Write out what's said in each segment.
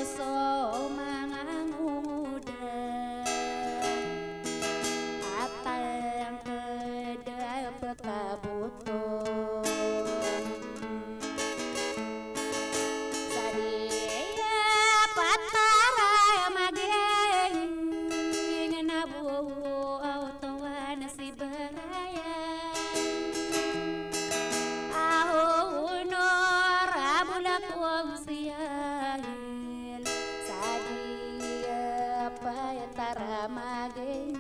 so manganguda atang kedai pekabuton sadia patara mageng nabu autawan si beraya ahunor abulak wong siahil sadia patara mageng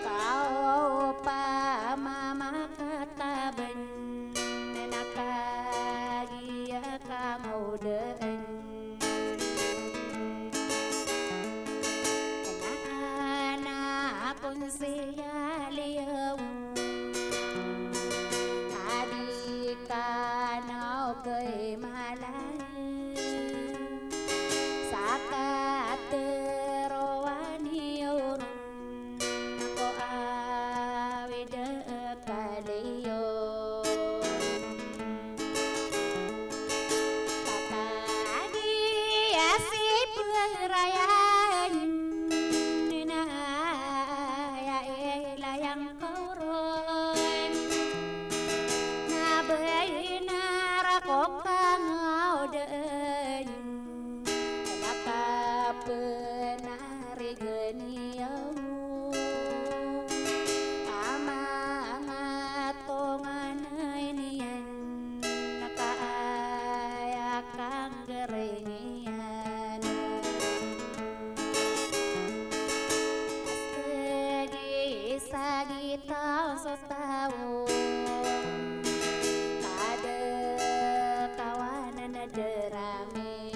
kau pa mama kataben nakagia kangau deeng anak kun siya liyaw adik kanau kay malay sakat terawani urun ako awid kaliyo tatadi asip rayan ninaya ilayang kauron nabayinara ko kangau deun nakapenari geniyaw amangatongan inian nakaayakang gerengian sagi tau so tau kada kawanan derame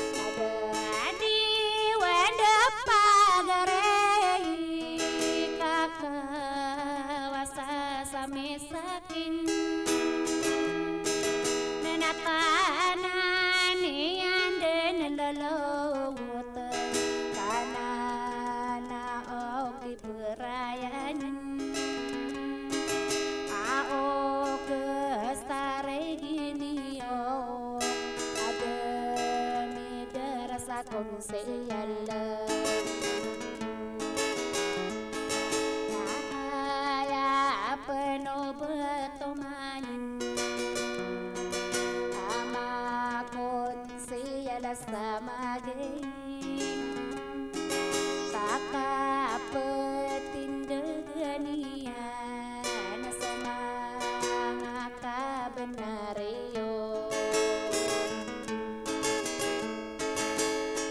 kada adi wenda pagare kakawasa sami saking nenatanan iyan den lelawot kanana oki perayan ao kestare gini o ademi derasa konseyala naya penuh betomanin ama konseyala samagay petindegenian semanga kabenario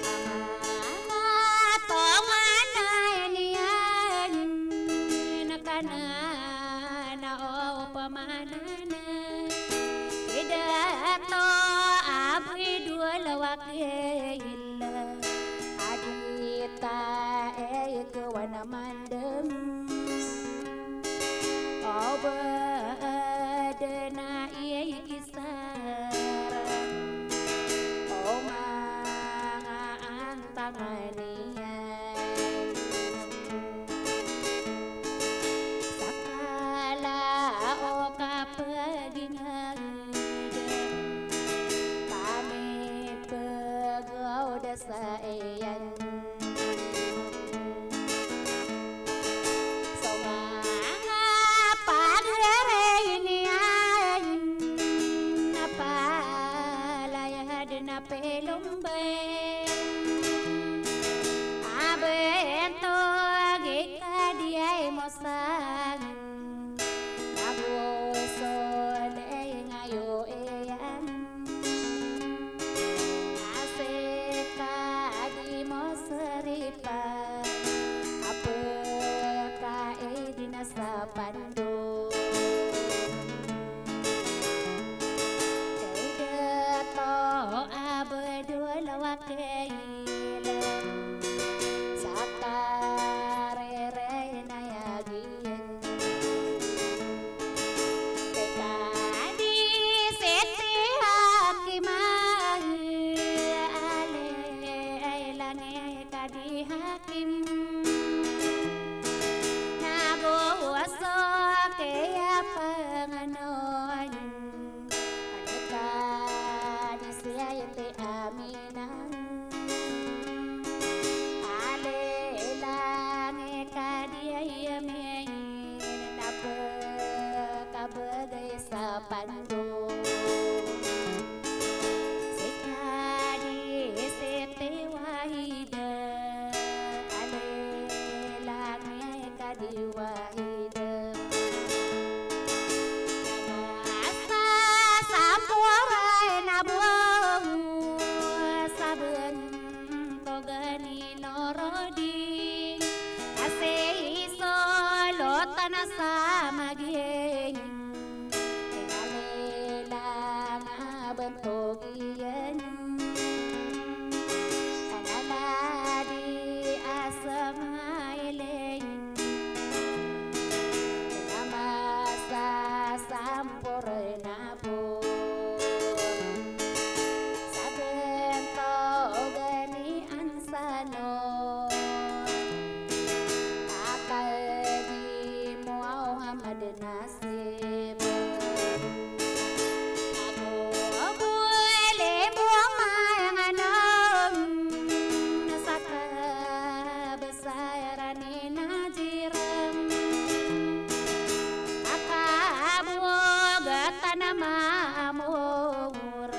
amanga tomana enian nakana na o pamanana idato abri dua lawakila adita kewana mandem obadena iya kisaran omanga antangania sakala oka pegingan kami pegau desa eyan pelombe abento gikadiay mosang nagoso le ngayo eyan aseka di moseripa apeka dinasa pando abdul lawake aminan alelange kadia mein nape kabagai sapando sekadi sete wahida alelange kadi wahida sama geng alelang bentuk iyan analadi asam ileng nama sa sampurna po sabento gani ansano ada nasib aku boleh buang manganom nasaka besaran najiram akabu gatanama amur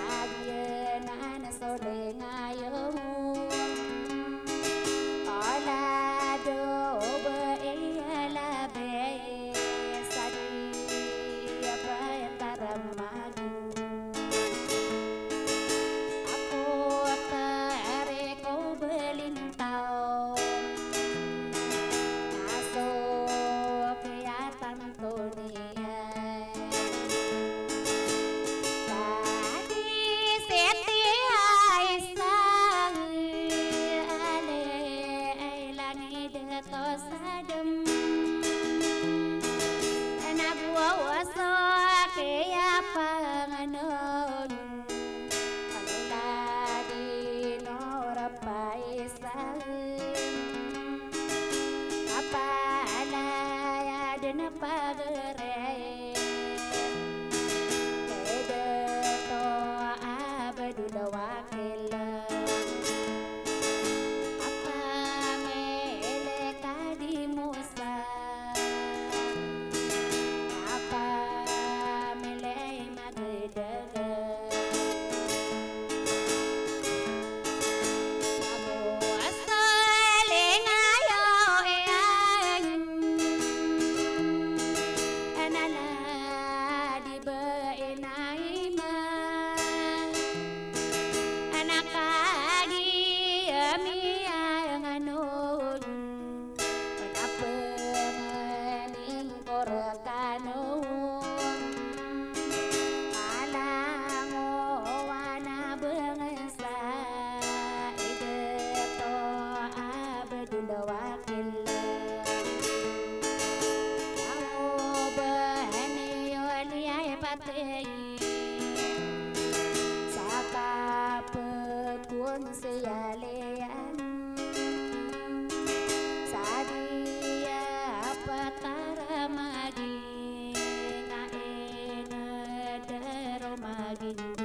agienan sole ngayo Magi